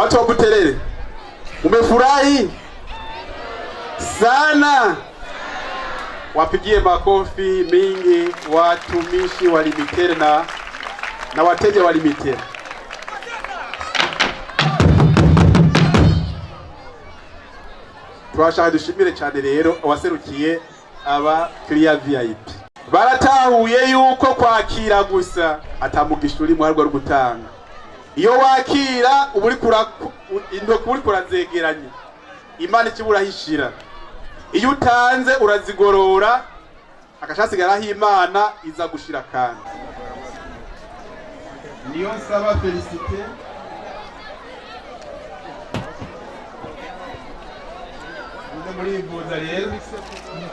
Watu wa Buterere, umefurahi sana? Wapigie makofi mingi watumishi wa Limitere na wateja wa Limitere. Turashaka dushimire cyane rero abaserukiye aba Clear VIP. Baratahuye yuko kwakira gusa atamugisha uri muharwa rwo gutanga. Iyo wakira uri kuranzegeranya, Imana ikibura. Iyo utanze urazigorora, akashasigaraho Imana iza gushira kandi. Niyo nsaba Felicite muri imbuza rero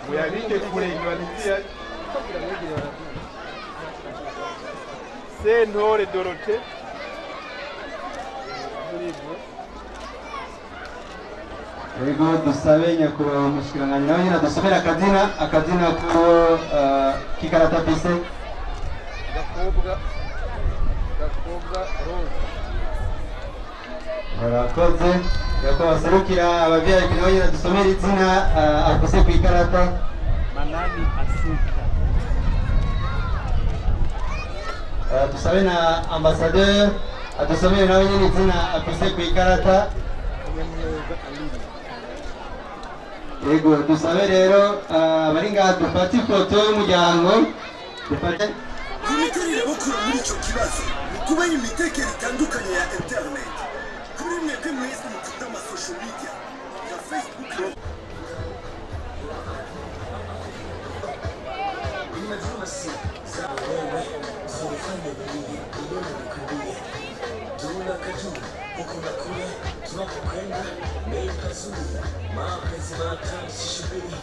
muyabike kurengwa ntiya Sentore Dorote Ego dusabe nyakubahwa mushikiranganje nawe nyina dusomera akazina ko kikarata pise Gakobwa Rose. Murakoze yakwa serukira abavyayi nawe nyina dusomera izina akose ku ikarata Manani Asuka. Dusabe na ambassadeur adusomera nawe nyina izina akose ku ikarata. Ego dusabe rero bari ngaha dufate ifoto y'umuryango dufate Limitere bakora muri cyo kibazo kuba imitekere itandukanye ya internet kuri mwebwe mwese mufite ama social media ya Facebook Tunakupenda, mapenzi matamu sishubiri